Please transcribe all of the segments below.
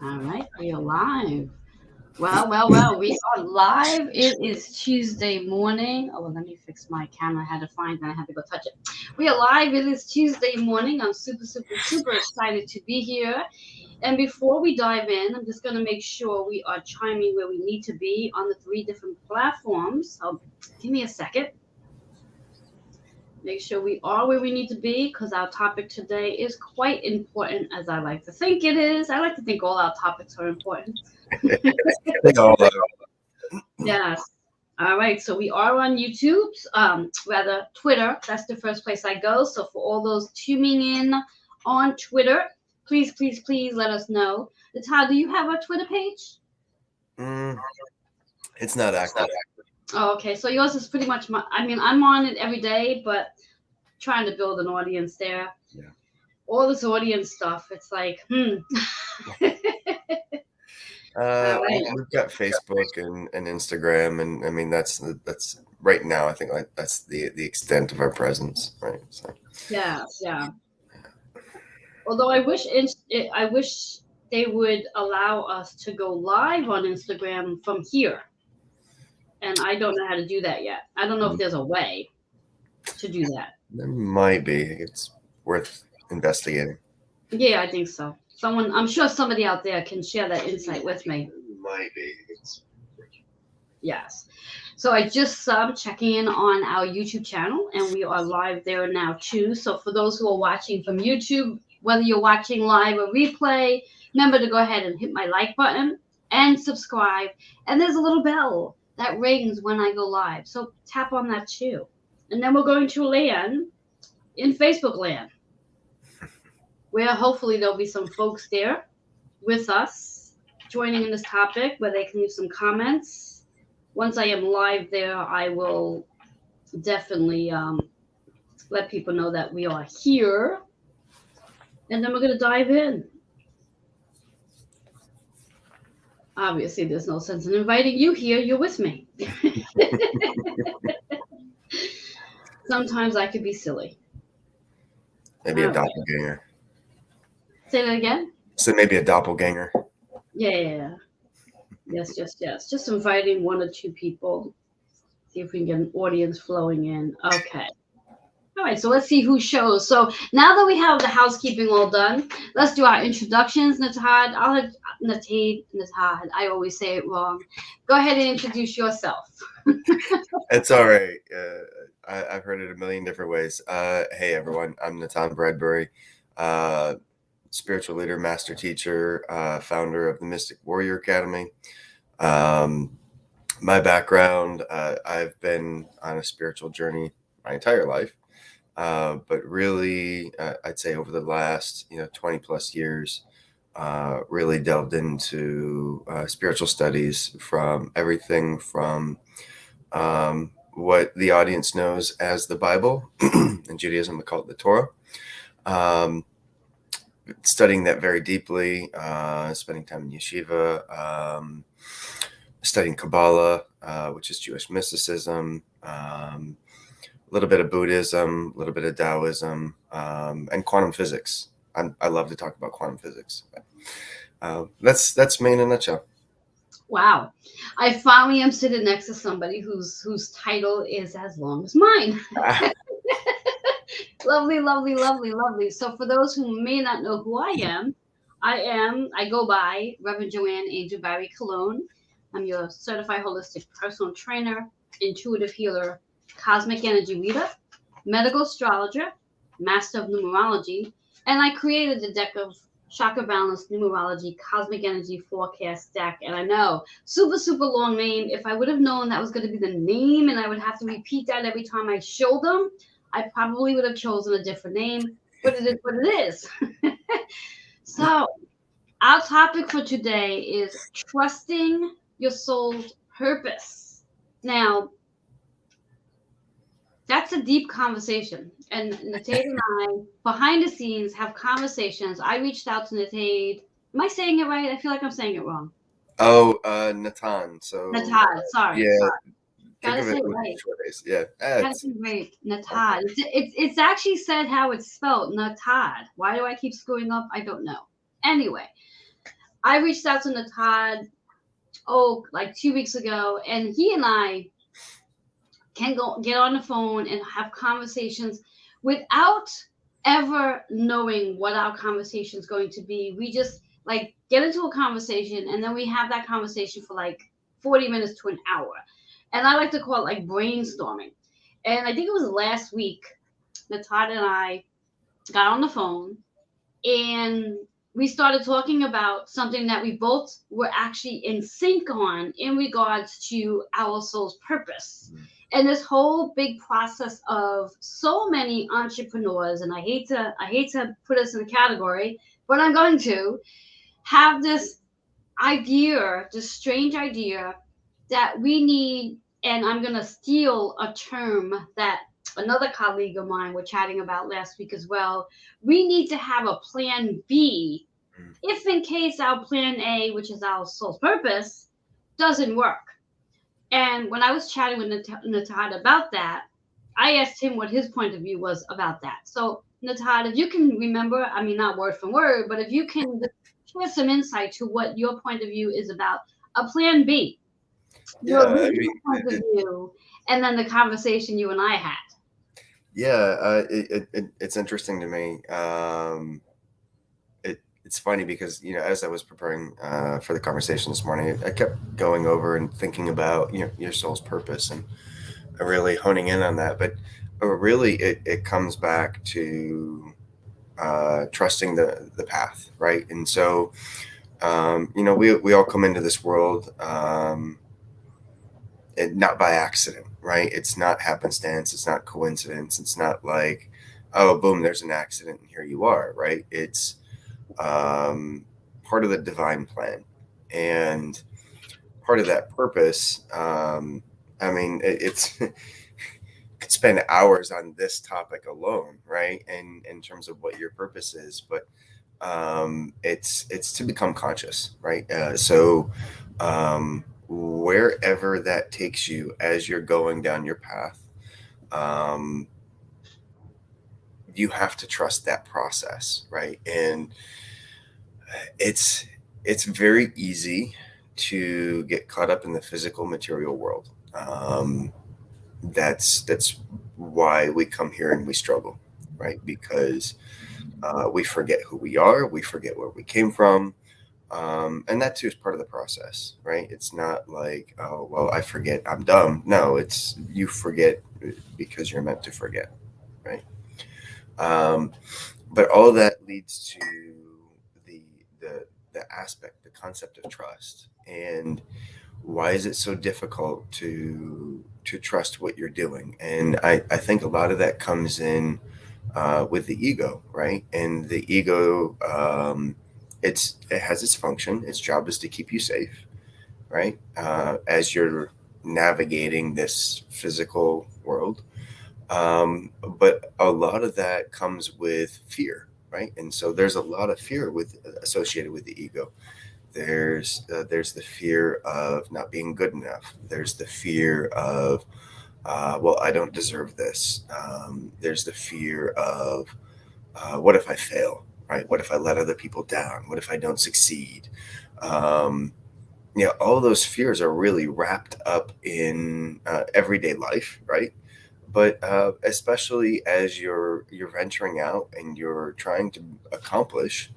All right, we are live. Well, we are live. It is Tuesday morning. Oh, well, let me fix my camera. I had to find it. I had to go touch it. We are live. It is Tuesday morning. I'm super excited to be here. And before we dive in, I'm just going to make sure we are chiming where we need to be on the 3 different platforms. So give me a second. Make sure we are where we need to be because our topic today is quite important, as I like to think it is. I like to think all our topics are important. Yes. All right. So we are on YouTube, rather Twitter. That's the first place I go. So for all those tuning in on Twitter, please let us know. Natan, do you have a Twitter page? It's not active. Oh, okay. So yours is pretty much I'm on it every day, but trying to build an audience there. Yeah. All this audience stuff, it's like, We've got Facebook and Instagram, and I mean that's right now. I think like that's the extent of our presence, right? So. Yeah. Although I wish they would allow us to go live on Instagram from here, and I don't know how to do that yet. I don't know if there's a way to do that. There might be. It's worth investigating. Yeah, I think so. I'm sure somebody out there can share that insight with me. Might be. Yes. So I just checking in on our YouTube channel, and we are live there now too. So for those who are watching from YouTube, whether you're watching live or replay, remember to go ahead and hit my like button and subscribe. And there's a little bell that rings when I go live. So tap on that too. And then we're going to land in Facebook land, where hopefully there'll be some folks there with us joining in this topic where they can leave some comments. Once I am live there, I will definitely let people know that we are here. And then we're going to dive in. Obviously, there's no sense in inviting you here. You're with me. Sometimes I could be silly. Maybe a doppelganger. Say that again? So maybe a doppelganger. Yeah. Yes. Just inviting 1 or 2 people. See if we can get an audience flowing in. Okay. All right, so let's see who shows. So now that we have the housekeeping all done, let's do our introductions. Natan, I always say it wrong. Go ahead and introduce yourself. It's all right. I've heard it a million different ways. Hey, everyone. I'm Natan Bradbury, spiritual leader, master teacher, founder of the Mystic Warrior Academy. My background, I've been on a spiritual journey my entire life. But really, I'd say over the last 20 plus years, really delved into spiritual studies from everything from what the audience knows as the Bible. In Judaism, we call it the Torah. Studying that very deeply, spending time in yeshiva, studying Kabbalah, which is Jewish mysticism, a little bit of Buddhism, a little bit of Taoism, and quantum physics. I love to talk about quantum physics. That's me in a nutshell. Wow. I finally am sitting next to somebody whose title is as long as mine. Lovely. So for those who may not know who I go by Reverend Joanne Angel BarryColon. I'm your certified holistic personal trainer, intuitive healer, cosmic energy reader, medical astrologer, master of numerology, and I created the deck of Chakra Balance Numerology Cosmic Energy Forecast deck. And I know, super long name. If I would have known that was going to be the name and I would have to repeat that every time I showed them, I probably would have chosen a different name, but it is what it is. So our topic for today is trusting your soul's purpose. Now, that's a deep conversation. And Natan and I, behind the scenes, have conversations. I reached out to Natan. Am I saying it right? I feel like I'm saying it wrong. Oh, Natan. So Natan, sorry. Yeah. Sorry. Gotta say it right. Yeah. Gotta say it right. Natan. It's actually said how it's spelled, Natan. Why do I keep screwing up? I don't know. Anyway, I reached out to Natan, like 2 weeks ago, and he and I can go get on the phone and have conversations without ever knowing what our conversation is going to be. We just like get into a conversation and then we have that conversation for like 40 minutes to an hour. And I like to call it like brainstorming. And I think it was last week, Natan and I got on the phone and we started talking about something that we both were actually in sync on in regards to our soul's purpose. And this whole big process of so many entrepreneurs, and I hate to put us in a category, but I'm going to have this idea, this strange idea that we need, and I'm going to steal a term that another colleague of mine were chatting about last week as well. We need to have a plan B if in case our plan A, which is our soul's purpose, doesn't work. And when I was chatting with Natan about that, I asked him what his point of view was about that. So, Natan, if you can remember, I mean, not word for word, but if you can share some insight to what your point of view is about a plan B, Yeah, your I original mean, point of view, and then the conversation you and I had. it's interesting to me. It's funny because, as I was preparing for the conversation this morning, I kept going over and thinking about, your soul's purpose and really honing in on that. But really, it comes back to trusting the path, right? And so, we all come into this world not by accident, right? It's not happenstance. It's not coincidence. It's not like, oh, boom, there's an accident and here you are, right? It's part of the divine plan. And part of that purpose, I mean, it's could spend hours on this topic alone, right? And in terms of what your purpose is, but it's to become conscious, right? Wherever that takes you as you're going down your path, um, you have to trust that process, right? And it's it's very easy to get caught up in the physical material world. That's why we come here and we struggle, right? Because we forget who we are, we forget where we came from, and that too is part of the process, right? It's not like, oh well, I forget, I'm dumb. No, it's you forget because you're meant to forget, right? Um, but all that leads to the the the aspect, the concept of trust, and why is it so difficult to trust what you're doing? And I think a lot of that comes in with the ego, right? And the ego, it has its function. Its job is to keep you safe, right? As you're navigating this physical world. But a lot of that comes with fear, right? And so there's a lot of fear associated with the ego. There's the fear of not being good enough. There's the fear of well, I don't deserve this. There's the fear of what if I fail, right? What if I let other people down? What if I don't succeed? Um, all those fears are really wrapped up in everyday life, right? But especially as you're venturing out and you're trying to accomplish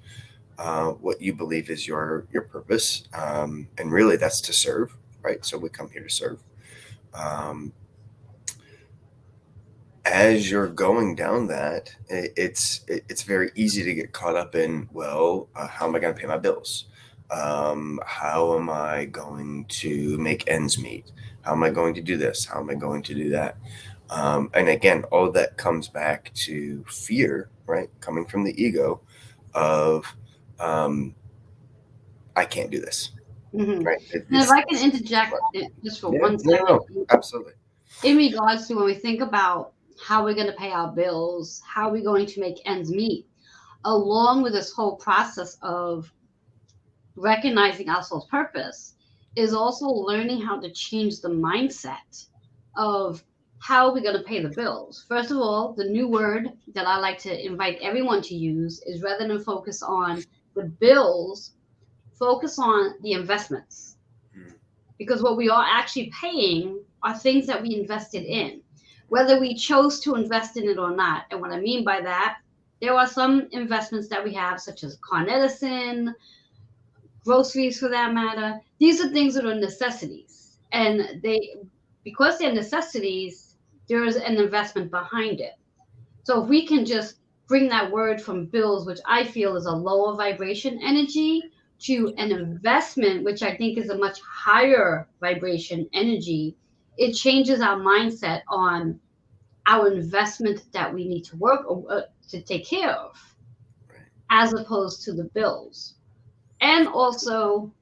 what you believe is your purpose, and really that's to serve, right? So we come here to serve. Um, as you're going down that, it's very easy to get caught up in, well, how am I going to pay my bills? How am I going to make ends meet? How am I going to do this? How am I going to do that? And again, all of that comes back to fear, right? Coming from the ego of, I can't do this, Mm-hmm. right? And if I can interject just for Yeah, one no, second, absolutely. in regards to when we think about how we're going to pay our bills, how we're going to make ends meet, along with this whole process of recognizing our soul's purpose, is also learning how to change the mindset of how we're going to pay the bills. First of all, the new word that I like to invite everyone to use is rather than focus on the bills, focus on the investments. Because what we are actually paying are things that we invested in, whether we chose to invest in it or not. And what I mean by that, there are some investments that we have, such as car medicine, groceries for that matter. These are things that are necessities. And because they're necessities, there is an investment behind it. So if we can just bring that word from bills, which I feel is a lower vibration energy, to an investment, which I think is a much higher vibration energy, it changes our mindset on our investment that we need to work to take care of, as opposed to the bills. And also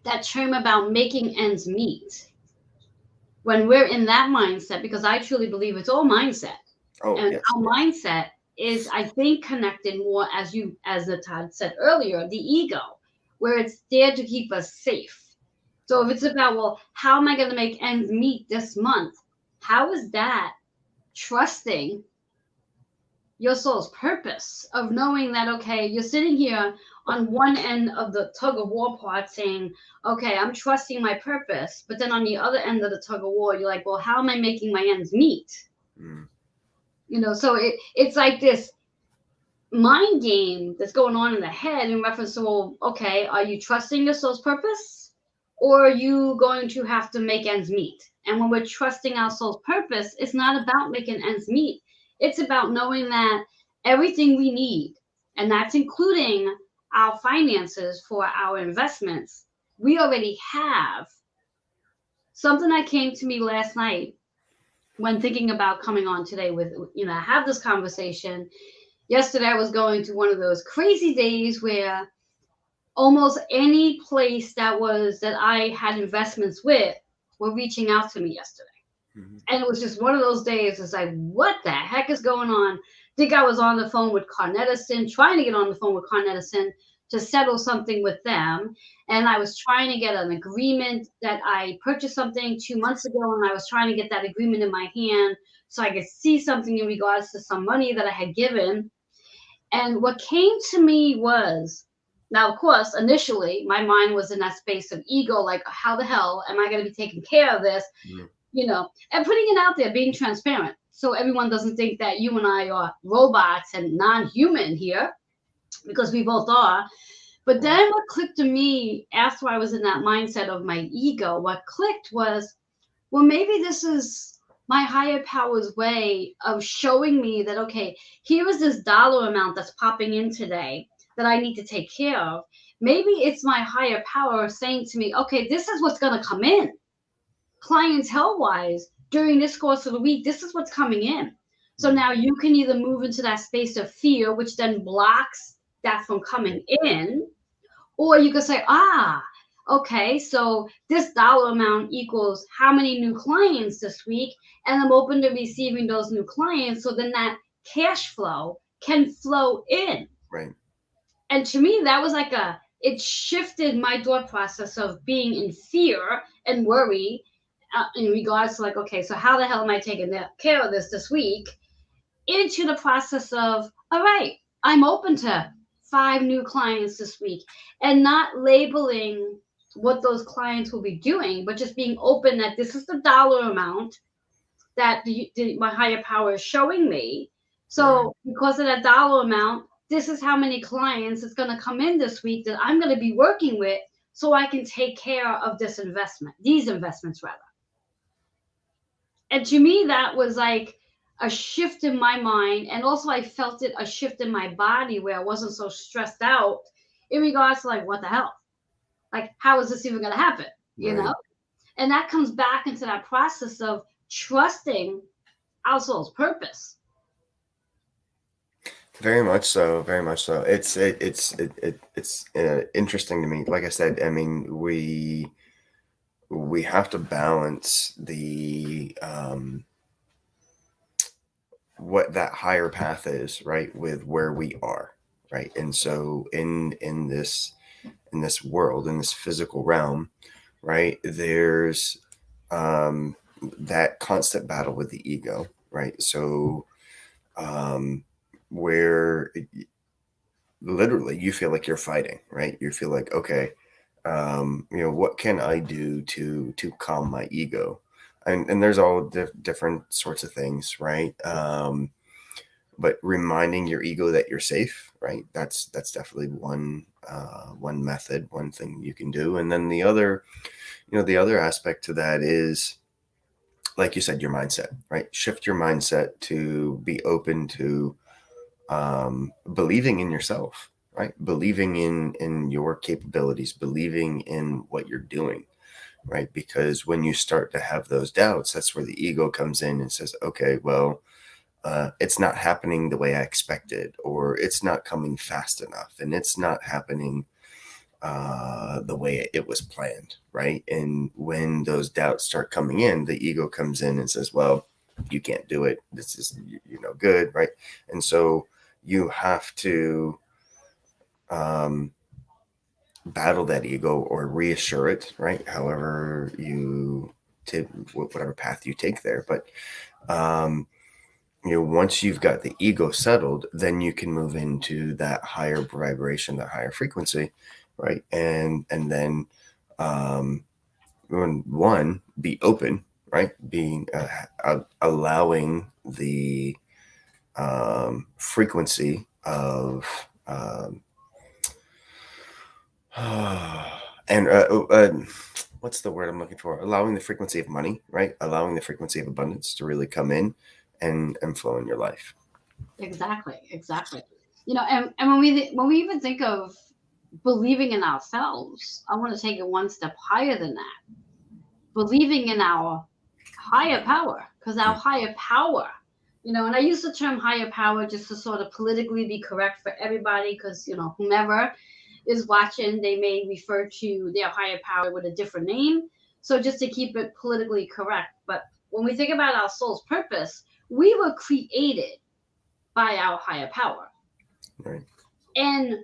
that term about making ends meet. When we're in that mindset, because I truly believe it's all mindset. Oh, And yes. our mindset is, I think, connected more, as Natan said earlier, the ego, where it's there to keep us safe. So if it's about, well, how am I going to make ends meet this month? How is that trusting your soul's purpose of knowing that, okay, you're sitting here on one end of the tug of war part saying, okay, I'm trusting my purpose. But then on the other end of the tug of war, you're like, well, how am I making my ends meet? So it's like this mind game that's going on in the head in reference to, well, okay, are you trusting your soul's purpose, or are you going to have to make ends meet? And when we're trusting our soul's purpose, it's not about making ends meet. It's about knowing that everything we need, and that's including our finances for our investments, we already have. Something that came to me last night when thinking about coming on today with, have this conversation. Yesterday, I was going through one of those crazy days where almost any place that I had investments with were reaching out to me yesterday. And it was just one of those days. It's like, what the heck is going on? I think I was on the phone with Car Medicine, trying to get on the phone with Car Medicine to settle something with them. And I was trying to get an agreement that I purchased something 2 months ago, and I was trying to get that agreement in my hand so I could see something in regards to some money that I had given. And what came to me was, now, of course, initially, my mind was in that space of ego, like, how the hell am I going to be taking care of this? And putting it out there, being transparent. So everyone doesn't think that you and I are robots and non-human here, because we both are. But then what clicked to me after I was in that mindset of my ego, what clicked was, well, maybe this is my higher power's way of showing me that, okay, here is this dollar amount that's popping in today that I need to take care of. Maybe it's my higher power saying to me, okay, this is what's going to come in. Clientele wise, during this course of the week, this is what's coming in. So now you can either move into that space of fear, which then blocks that from coming in, or you could say, okay, so this dollar amount equals how many new clients this week, and I'm open to receiving those new clients. So then that cash flow can flow in. Right. And to me, that was like it shifted my thought process of being in fear and worry in regards to, like, okay, so how the hell am I taking care of this week, into the process of, all right, I'm open to 5 new clients this week, and not labeling what those clients will be doing, but just being open that this is the dollar amount that my higher power is showing me. So because of that dollar amount, this is how many clients is going to come in this week that I'm going to be working with, so I can take care of these investments rather. And to me, that was like a shift in my mind. And also I felt a shift in my body where I wasn't so stressed out in regards to, like, what the hell? Like, how is this even going to happen? You know? And that comes back into that process of trusting our soul's purpose. Very much so. Very much so. It's interesting to me. Like I said, I mean, we have to balance the what that higher path is, right, with where we are, right? And so in this world, in this physical realm, right, there's that constant battle with the ego, right? So where literally you feel like you're fighting, right? You feel like, okay, what can I do to calm my ego? And there's all different sorts of things, right? But reminding your ego that you're safe, right? That's definitely one method, one thing you can do. And then the other aspect to that is, like you said, your mindset, right? Shift your mindset to be open to believing in yourself, right? Believing in your capabilities, believing in what you're doing, right? Because when you start to have those doubts, that's where the ego comes in and says, okay, well, it's not happening the way I expected, or it's not coming fast enough, and it's not happening the way it was planned, right? And when those doubts start coming in, the ego comes in and says, well, you can't do it. This is, no good, right? And so you have to battle that ego or reassure it, right? However you take, whatever path you take there. But once you've got the ego settled, then you can move into that higher vibration, that higher frequency, right? And then be open, right? Being allowing the frequency of and what's the word I'm looking for? Allowing the frequency of money, right? Allowing the frequency of abundance to really come in and flow in your life. Exactly. And when we even think of believing in ourselves, I want to take it one step higher than that. Believing in our higher power, because our higher power, and I use the term higher power just to sort of politically be correct for everybody, because whomever is watching, they may refer to their higher power with a different name. So just to keep it politically correct. But when we think about our soul's purpose, we were created by our higher power. Right. And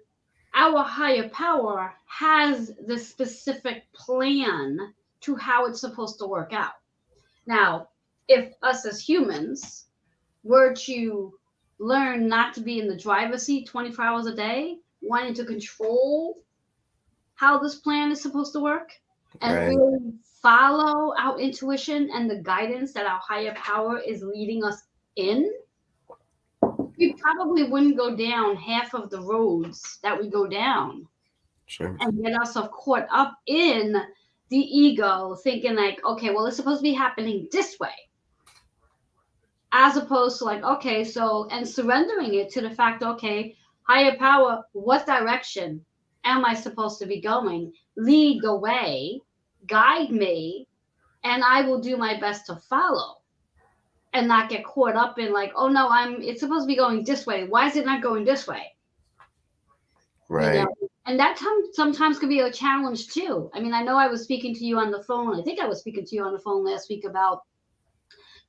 our higher power has the specific plan to how it's supposed to work out. Now, if us as humans were to learn not to be in the driver's seat 24 hours a day, wanting to control how this plan is supposed to work, and really follow our intuition and the guidance that our higher power is leading us in, we probably wouldn't go down half of the roads that we go down. Sure. And get ourselves caught up in the ego, thinking like, okay, well, it's supposed to be happening this way. As opposed to like, okay, so, and surrendering it to the fact, okay, higher power, what direction am I supposed to be going? Lead the way, guide me, and I will do my best to follow. And not get caught up in like, oh no, it's supposed to be going this way. Why is it not going this way? Right. And that sometimes could be a challenge too. I mean, I know I was speaking to you on the phone. I think I was speaking to you on the phone last week about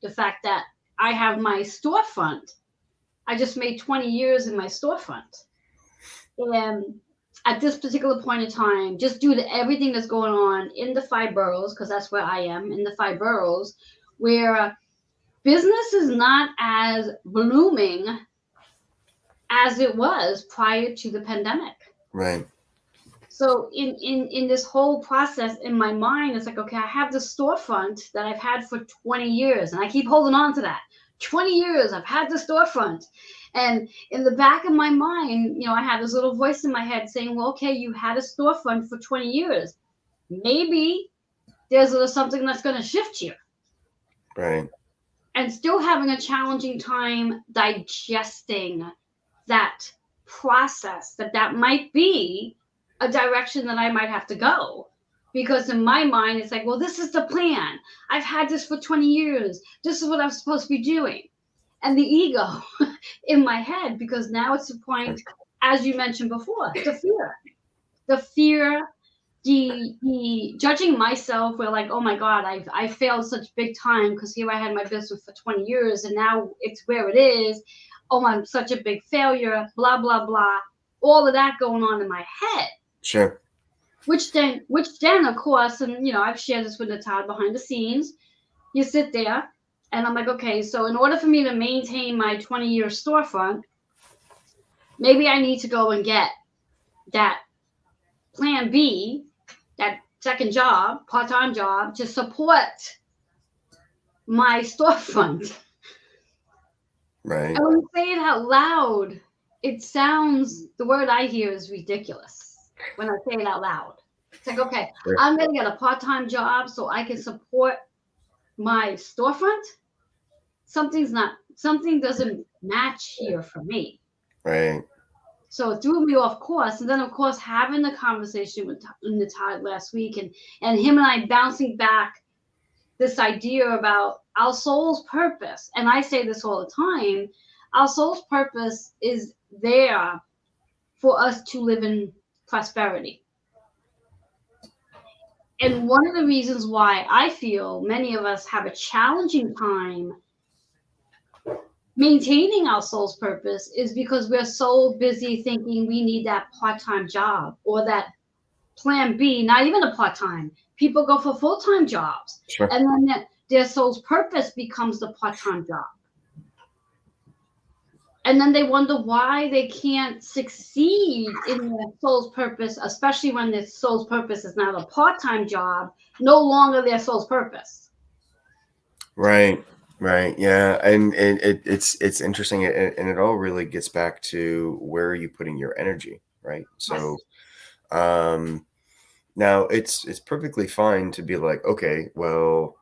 the fact that I have my storefront. I just made 20 years in my storefront. And at this particular point in time, just due to everything that's going on in the 5 boroughs, because that's where I am, in the 5 boroughs, where business is not as blooming as it was prior to the pandemic. Right. So in this whole process, in my mind, it's like, okay, I have this storefront that I've had for 20 years, and I keep holding on to that. 20 years, I've had the storefront. And in the back of my mind, I had this little voice in my head saying, well, okay, you had a storefront for 20 years. Maybe there's something that's going to shift here. Right. And still having a challenging time digesting that process, that might be a direction that I might have to go. Because in my mind, it's like, well, this is the plan. I've had this for 20 years. This is what I'm supposed to be doing. And the ego in my head, because now it's the point, as you mentioned before, the fear, the judging myself, where like, oh my God, I failed such big time because here I had my business for 20 years and now it's where it is. Oh, I'm such a big failure, blah, blah, blah. All of that going on in my head. Sure. Which then, of course, and I've shared this with Natan behind the scenes. You sit there, and I'm like, okay, so in order for me to maintain my 20-year storefront, maybe I need to go and get that plan B, that second job, part-time job, to support my storefront. Right. And when you say it out loud, it sounds, the word I hear is ridiculous when I say it out loud. It's like, okay, Sure. I'm going to get a part-time job so I can support my storefront. Something doesn't match here for me. Right. So it threw me off course. And then, of course, having the conversation with Natan last week, and him and I bouncing back this idea about our soul's purpose. And I say this all the time, our soul's purpose is there for us to live in prosperity. And one of the reasons why I feel many of us have a challenging time maintaining our soul's purpose is because we're so busy thinking we need that part-time job or that plan B, not even a part-time. People go for full-time jobs. Sure. And then their soul's purpose becomes the part-time job. And then they wonder why they can't succeed in their soul's purpose, especially when their soul's purpose is not a part-time job, no longer their soul's purpose. Right. Right. Yeah. And it's interesting. And it all really gets back to where are you putting your energy? Right. So, now it's perfectly fine to be like, okay, well,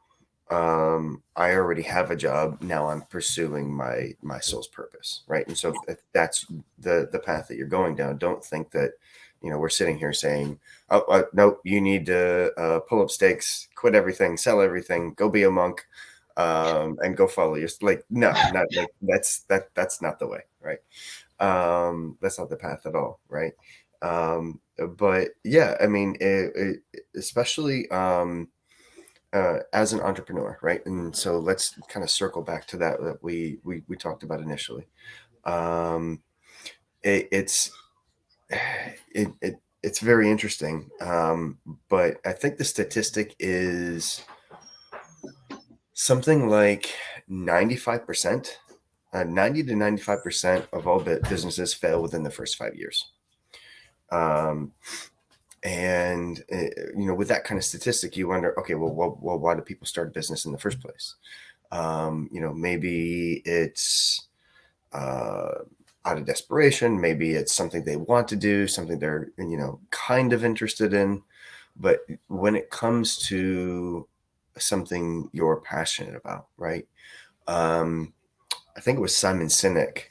I already have a job. Now I'm pursuing my soul's purpose. Right. And so if that's the path that you're going down, don't think that, we're sitting here saying, oh, nope, you need to pull up stakes, quit everything, sell everything, go be a monk, and go follow your, like, no, not like that's not the way. Right. That's not the path at all. Right. But yeah, I mean, especially, as an entrepreneur, right? And so let's kind of circle back to that we talked about initially. Um, it's it's very interesting, but I think the statistic is something like 95%, 90 to 95% of all businesses fail within the first 5 years. And with that kind of statistic, you wonder, okay, well, why do people start a business in the first place? Maybe it's out of desperation, maybe it's something they want to do, something they're kind of interested in. But when it comes to something you're passionate about, right? I think it was Simon Sinek.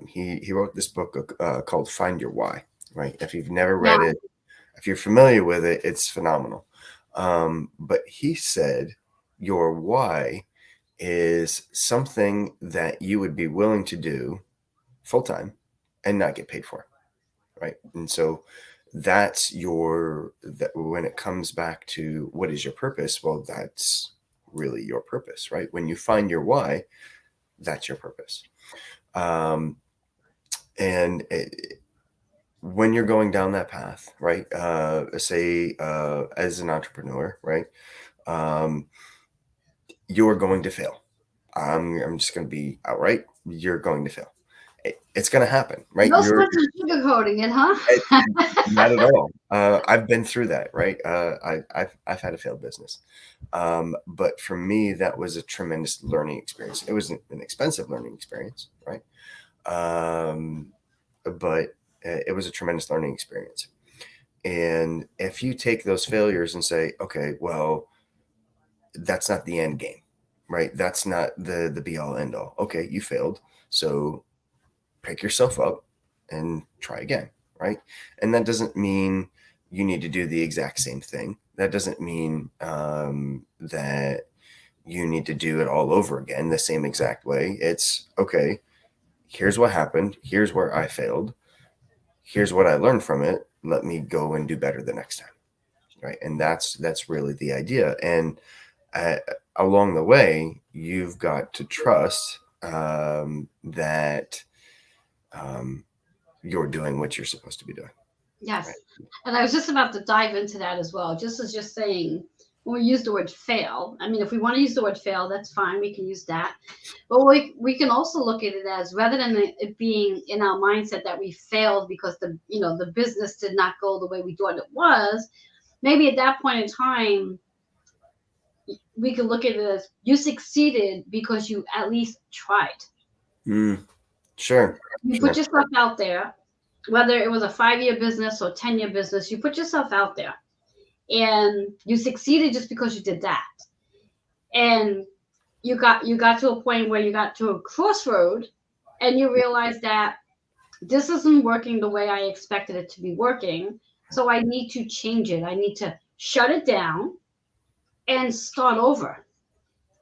He wrote this book called Find Your Why, right? If you've never read it, if you're familiar with it, it's phenomenal. But he said your why is something that you would be willing to do full time and not get paid for, right? And so that's that when it comes back to what is your purpose, well, that's really your purpose, right? When you find your why, that's your purpose. And when you're going down that path, right? Say, as an entrepreneur, right? You're going to fail. I'm just going to be outright. You're going to fail. It's going to happen, right? No sense of sugarcoating it, huh? Not at all. I've been through that, right? I've had a failed business, but for me, that was a tremendous learning experience. It was an expensive learning experience, right? But it was a tremendous learning experience. And if you take those failures and say, okay, well, that's not the end game, right? That's not the be all end all. Okay, you failed. So pick yourself up and try again, right? And that doesn't mean you need to do the exact same thing. That doesn't mean that you need to do it all over again the same exact way. It's okay, here's what happened. Here's where I failed. Here's what I learned from it. Let me go and do better the next time. Right. And that's really the idea. And along the way, you've got to trust that you're doing what you're supposed to be doing. Yes. Right. And I was just about to dive into that as well. Just as you're saying, when we use the word fail. I mean, if we want to use the word fail, that's fine. We can use that. But we can also look at it as, rather than it being in our mindset that we failed because the business did not go the way we thought it was, maybe at that point in time, we can look at it as you succeeded because you at least tried. Sure. You put yourself out there, whether it was a 5-year business or 10-year business, you put yourself out there and you succeeded just because you did that. And you got to a point where you got to a crossroad and you realized that this isn't working the way I expected it to be working. So I need to change it. I need to shut it down and start over.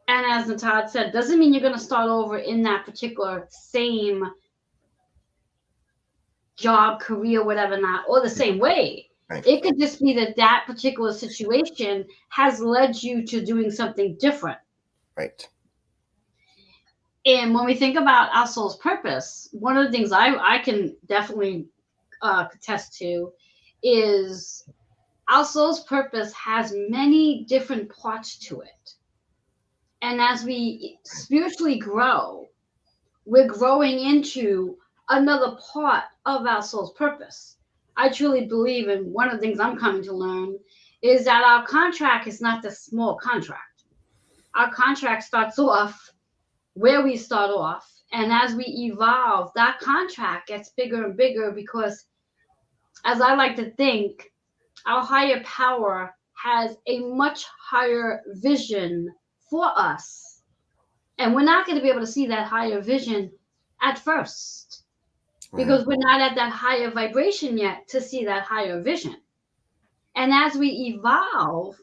And as Natan said, doesn't mean you're going to start over in that particular same job, career, whatever, not, or the same way. Right. It could just be that particular situation has led you to doing something different. Right. And when we think about our soul's purpose, one of the things I can definitely attest to is our soul's purpose has many different parts to it. And as we spiritually grow, we're growing into another part of our soul's purpose. I truly believe, and one of the things I'm coming to learn is that our contract is not the small contract. Our contract starts off where we start off, and as we evolve, that contract gets bigger and bigger because, as I like to think, our higher power has a much higher vision for us. And we're not going to be able to see that higher vision at first because we're not at that higher vibration yet to see that higher vision. And as we evolve,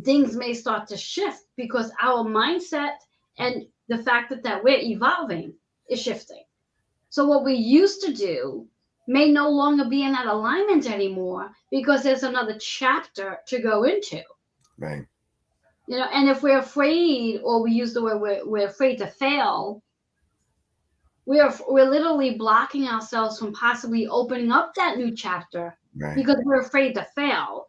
things may start to shift because our mindset and the fact that we're evolving is shifting. So what we used to do may no longer be in that alignment anymore because there's another chapter to go into. Right. And if we're afraid, or we use the word we're afraid to fail, we're literally blocking ourselves from possibly opening up that new chapter because we're afraid to fail.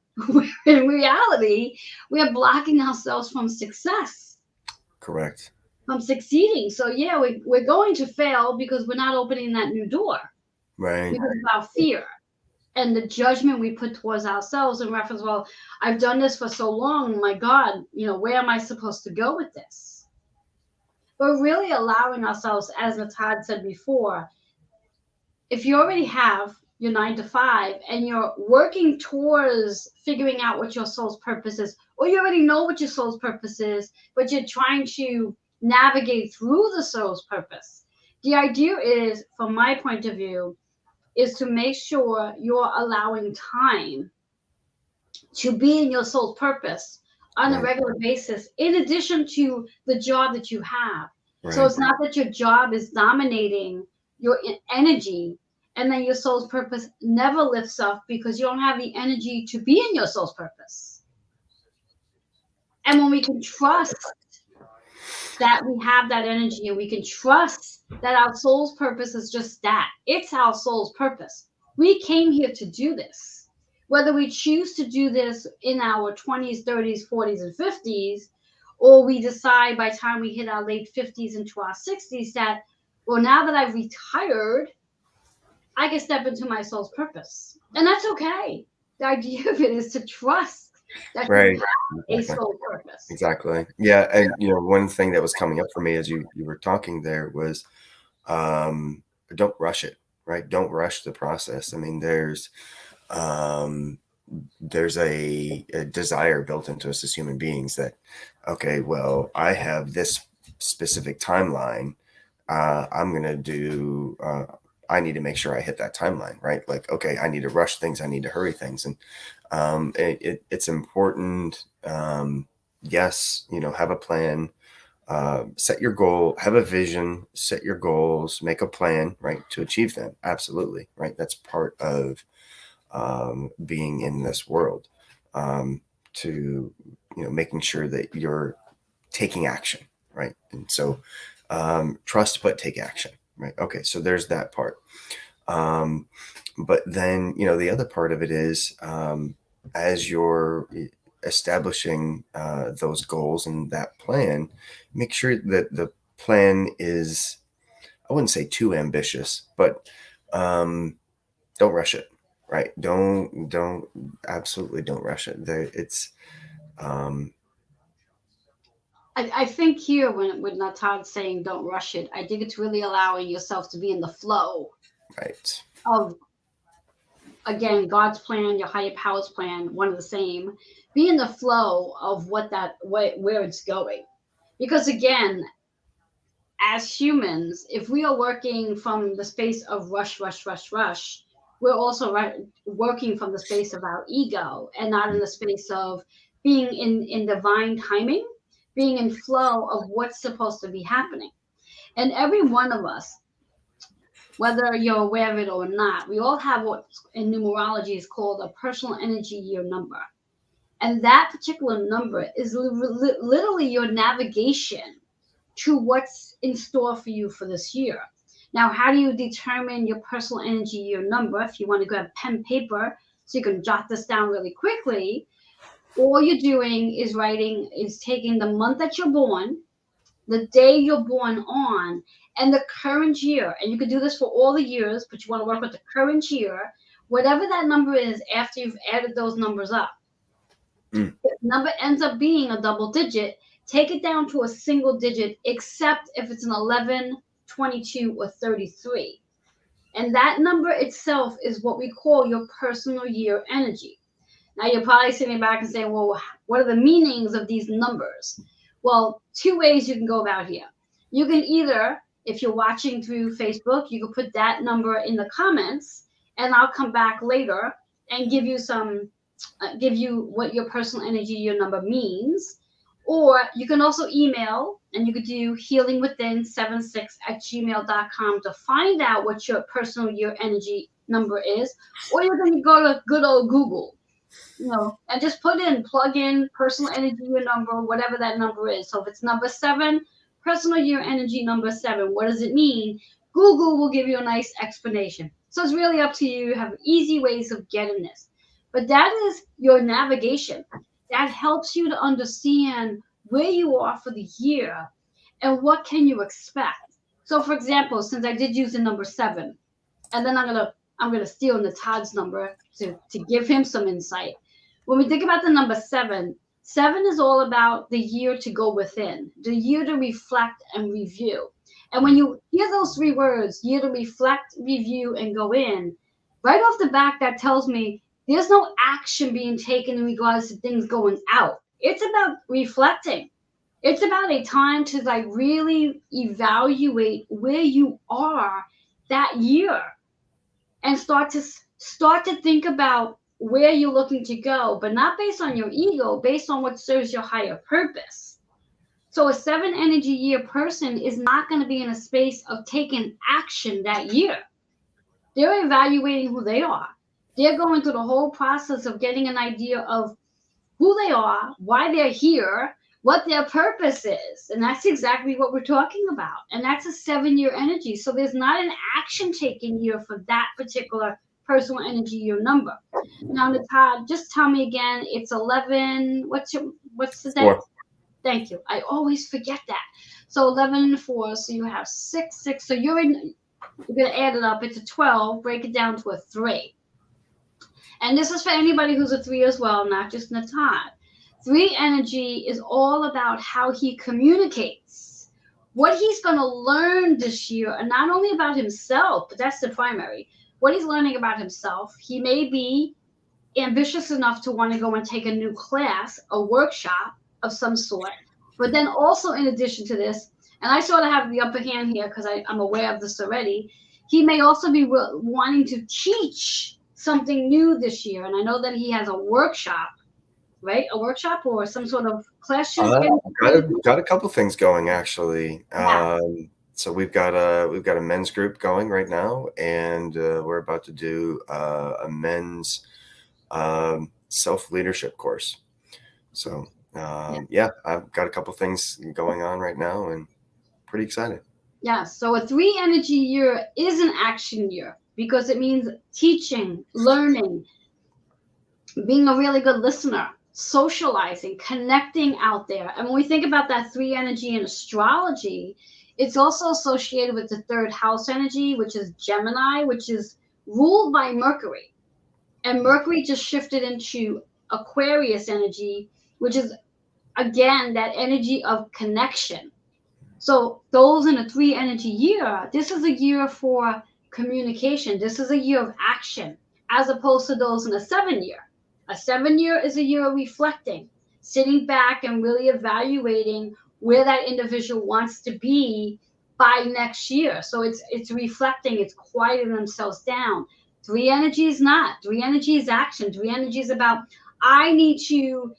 In reality, we're blocking ourselves from success. Correct. From succeeding. So yeah, we're going to fail because we're not opening that new door. Right. Because of our fear and the judgment we put towards ourselves in reference, well, I've done this for so long, my God, where am I supposed to go with this? But really allowing ourselves, as Natan said before, if you already have your 9 to 5 and you're working towards figuring out what your soul's purpose is, or you already know what your soul's purpose is, but you're trying to navigate through the soul's purpose. The idea is, from my point of view, is to make sure you're allowing time to be in your soul's purpose on a regular basis, in addition to the job that you have. So it's not that your job is dominating your energy and then your soul's purpose never lifts up because you don't have the energy to be in your soul's purpose. And when we can trust that we have that energy, and we can trust that our soul's purpose is just that. It's our soul's purpose. We came here to do this. Whether we choose to do this in our 20s, 30s, 40s, and 50s, or we decide by the time we hit our late 50s into our 60s that, well, now that I've retired, I can step into my soul's purpose. And that's okay. The idea of it is to trust that you have a soul purpose. Exactly. Yeah. And, one thing that was coming up for me as you were talking there was don't rush it, right? Don't rush the process. I mean, there's a desire built into us as human beings that, okay, well, I have this specific timeline. I'm going to do, I need to make sure I hit that timeline, right? Like, okay, I need to rush things. I need to hurry things. And it's important. Yes, have a plan, set your goal, have a vision, set your goals, make a plan, right, to achieve them. Absolutely. Right. That's part of being in this world, to, making sure that you're taking action. Right. And so trust, but take action. Right. Okay. So there's that part. But then, the other part of it is, as you're establishing those goals and that plan, make sure that the plan is, I wouldn't say too ambitious, but don't rush it, right? Absolutely don't rush it. It's I think here when Natan's saying don't rush it, I think it's really allowing yourself to be in the flow right. of, again, God's plan, your higher power's plan, one of the same. Be in the flow of where it's going. Because again, as humans, if we are working from the space of rush, rush, rush, rush, we're also working from the space of our ego and not in the space of being in divine timing, being in flow of what's supposed to be happening. And every one of us, whether you're aware of it or not, we all have what in numerology is called a personal energy year number. And that particular number is literally your navigation to what's in store for you for this year. Now, how do you determine your personal energy year number? If you want to grab pen and paper so you can jot this down really quickly, all you're doing is taking the month that you're born, the day you're born on, and the current year. And you can do this for all the years, but you want to work with the current year, whatever that number is after you've added those numbers up. If the number ends up being a double digit, take it down to a single digit, except if it's an 11, 22, or 33. And that number itself is what we call your personal year energy. Now, you're probably sitting back and saying, well, what are the meanings of these numbers? Well, two ways you can go about here. You can either, if you're watching through Facebook, you can put that number in the comments, and I'll come back later and give you what your personal energy year number means. Or you can also email, and you could do healingwithin76@gmail.com to find out what your personal year energy number is. Or you're going to go to good old Google, and just plug in personal energy year number, whatever that number is. So if it's number 7, personal year energy number 7, what does it mean? Google will give you a nice explanation. So it's really up to you. You have easy ways of getting this. But that is your navigation. That helps you to understand where you are for the year and what can you expect. So, for example, since I did use the number 7, and then I'm gonna steal Natan's number to give him some insight. When we think about the number 7, 7 is all about the year to go within, the year to reflect and review. And when you hear those 3 words, year to reflect, review, and go in, right off the back, that tells me there's no action being taken in regards to things going out. It's about reflecting. It's about a time to really evaluate where you are that year and start to think about where you're looking to go, but not based on your ego, based on what serves your higher purpose. So a 7 energy year person is not going to be in a space of taking action that year. They're evaluating who they are. They're going through the whole process of getting an idea of who they are, why they're here, what their purpose is. And that's exactly what we're talking about. And that's a 7-year energy. So there's not an action taking year for that particular personal energy year number. Now, Natan, just tell me again, it's 11. What's the day? 4. Thank you. I always forget that. So 11 and 4. So you have 6, 6. So you're going to add it up. It's a 12. Break it down to a 3. And this is for anybody who's a 3 as well, not just Natan. 3 energy is all about how he communicates, what he's going to learn this year, and not only about himself, but that's the primary, what he's learning about himself. He may be ambitious enough to want to go and take a new class, a workshop of some sort. But then also in addition to this, and I sort of have the upper hand here because I'm aware of this already, he may also be wanting to teach something new this year. And I know that he has a workshop, right? A workshop or some sort of class. Got a couple things going actually. Yeah. So we've got a men's group going right now, and we're about to do a men's self-leadership course. So yeah, I've got a couple things going on right now, and pretty excited. Yeah. So a 3 energy year is an action year because it means teaching, learning, being a really good listener, socializing, connecting out there. And when we think about that 3 energy in astrology, it's also associated with the 3rd house energy, which is Gemini, which is ruled by Mercury. And Mercury just shifted into Aquarius energy, which is, again, that energy of connection. So those in a 3 energy year, this is a year for communication. This is a year of action, as opposed to those in a 7 year. A 7 year is a year of reflecting, sitting back and really evaluating where that individual wants to be by next year. So it's reflecting, it's quieting themselves down. 3 energy is not. 3 energy is action. 3 energy is about, I need to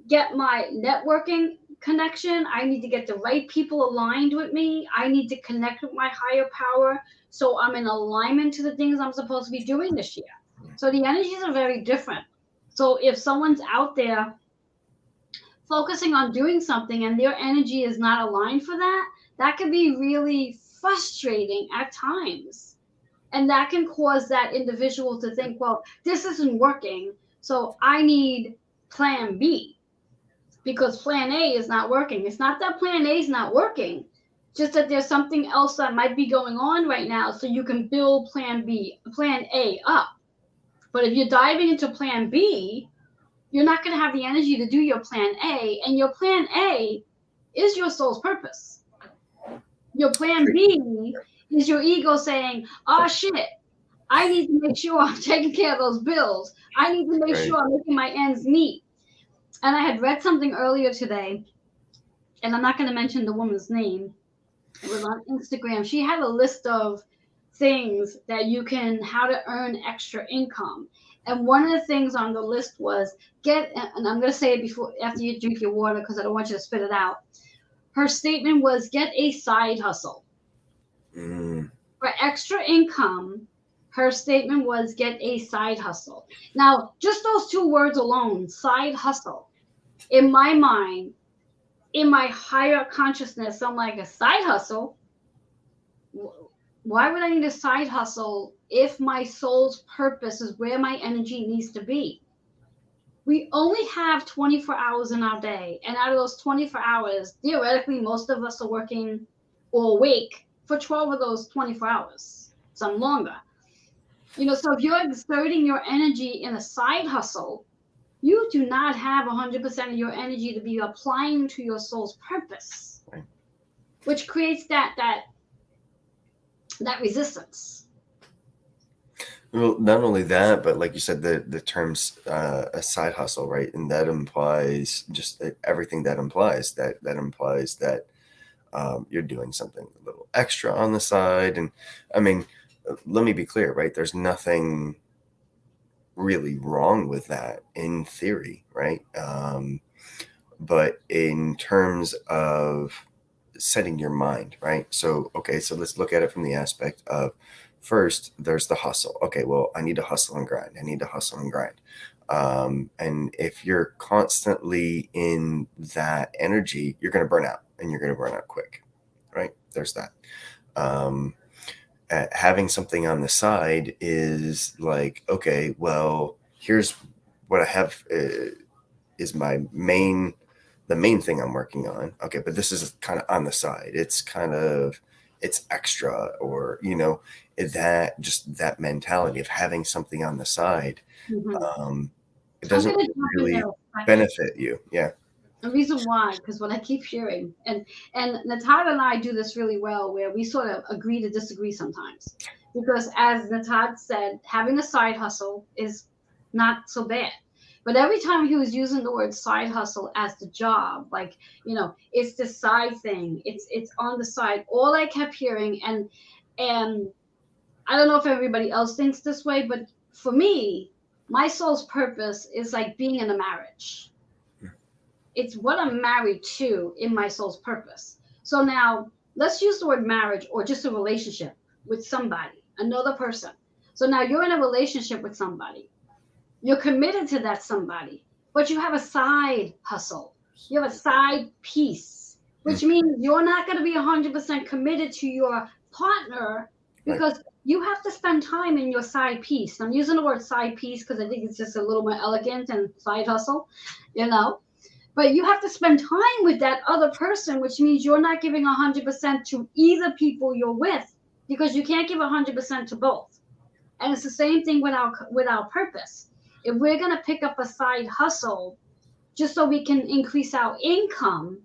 get my networking connection. I need to get the right people aligned with me. I need to connect with my higher power so I'm in alignment to the things I'm supposed to be doing this year. So the energies are very different. So if someone's out there focusing on doing something and their energy is not aligned for that, that can be really frustrating at times. And that can cause that individual to think, well, this isn't working, so I need plan B, because plan A is not working. It's not that plan A is not working, just that there's something else that might be going on right now, so you can build plan A up. But if you're diving into plan B, you're not going to have the energy to do your plan A, and your plan A is your soul's purpose. Your plan B is your ego saying, oh shit, I need to make sure I'm taking care of those bills. I need to make sure I'm making my ends meet. And I had read something earlier today, and I'm not going to mention the woman's name. It was on Instagram. She had a list of things that you can, how to earn extra income. And one of the things on the list was and I'm going to say it after you drink your water, because I don't want you to spit it out. Her statement was, get a side hustle. For extra income, her statement was, get a side hustle. Now, just those 2 words alone, side hustle, in my mind, in my higher consciousness, I'm like, a side hustle? Why would I need a side hustle if my soul's purpose is where my energy needs to be? We only have 24 hours in our day. And out of those 24 hours, theoretically, most of us are working or awake for 12 of those 24 hours, some longer. So if you're exerting your energy in a side hustle, you do not have 100% of your energy to be applying to your soul's purpose, which creates that resistance. Well, not only that, but like you said, the terms a side hustle, right? And that implies just everything that implies that implies that you're doing something a little extra on the side. And I mean, let me be clear, right? There's nothing really wrong with that in theory, right? But in terms of setting your mind, right? So, okay, so let's look at it from the aspect of, first, there's the hustle. Okay, well, I need to hustle and grind. I need to hustle and grind. And if you're constantly in that energy, you're going to burn out, and you're going to burn out quick, right? There's that. Having something on the side is like, okay, well, here's what I have is the main thing I'm working on. Okay, but this is kind of on the side. It's extra, or, that mentality of having something on the side. It doesn't really benefit you. Yeah. The reason why, because what I keep hearing, and Natan and I do this really well, where we sort of agree to disagree sometimes. Because as Natan said, having a side hustle is not so bad. But every time he was using the word side hustle as the job, like, it's the side thing, it's on the side. All I kept hearing, and I don't know if everybody else thinks this way, but for me, my soul's purpose is like being in a marriage. It's what I'm married to in my soul's purpose. So now let's use the word marriage, or just a relationship with somebody, another person. So now you're in a relationship with somebody. You're committed to that somebody, but you have a side hustle. You have a side piece, which means you're not going to be 100% committed to your partner because you have to spend time in your side piece. I'm using the word side piece because I think it's just a little more elegant and side hustle, you know. But you have to spend time with that other person, which means you're not giving 100% to either people you're with, because you can't give 100% to both. And it's the same thing with our purpose. If we're gonna pick up a side hustle just so we can increase our income,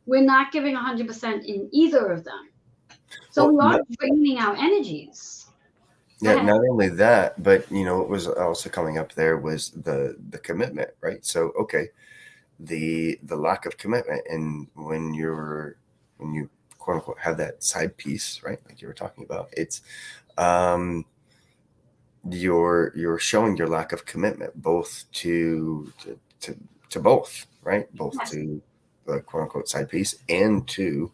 we're not giving 100% in either of them. So Well, we are draining our energies. yeah, not only that, but what was also coming up there was the commitment, right? So okay, the lack of commitment, and when you quote unquote have that side piece, right, like you were talking about, it's you're showing your lack of commitment both to both, right, both Yes. to the quote unquote side piece and to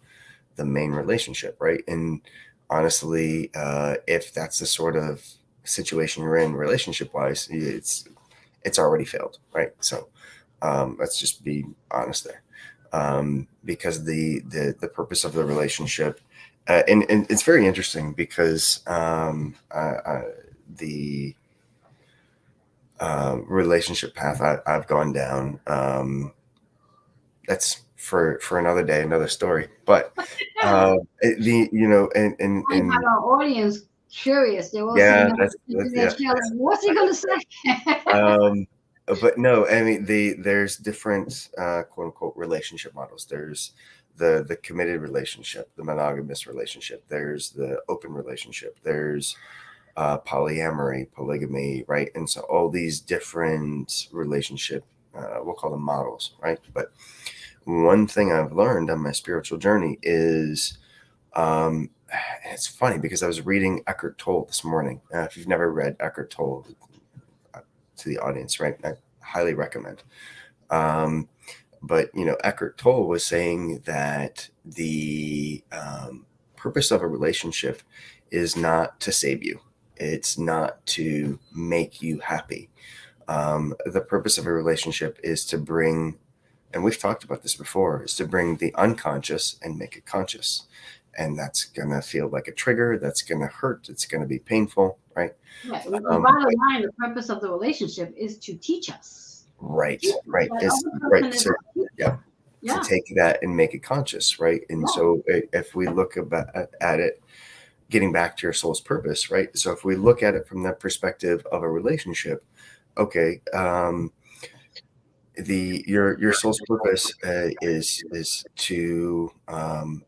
the main relationship, right? And honestly, if that's the sort of situation you're in relationship wise, it's already failed, right? So let's just be honest there, because the purpose of the relationship, and it's very interesting because the relationship path I've gone down, that's for another day, another story. But and I have our audience curious. They're all yeah, sitting up that's in their yeah. chair like, what's he gonna say? But no, I mean there's different quote unquote relationship models. There's the committed relationship, the monogamous relationship. There's the open relationship. There's polyamory, polygamy, right? And so all these different relationship, we'll call them models, right? But one thing I've learned on my spiritual journey is, and it's funny because I was reading Eckhart Tolle this morning. If you've never read Eckhart Tolle, to the audience, right, I highly recommend. But Eckhart Tolle was saying that the purpose of a relationship is not to save you. It's not to make you happy. The purpose of a relationship is to bring, and we've talked about this before, is to bring the unconscious and make it conscious. And that's going to feel like a trigger. That's going to hurt. It's going to be painful, right? Yeah, the bottom line, the purpose of the relationship is to teach us. Right. Teach us. Right. That Is other right. person is So, a teacher. yeah. Yeah. To take that and make it conscious, right? And Yeah. so if we look at it, getting back to your soul's purpose, right? So if we look at it from the perspective of a relationship, okay, your soul's purpose is to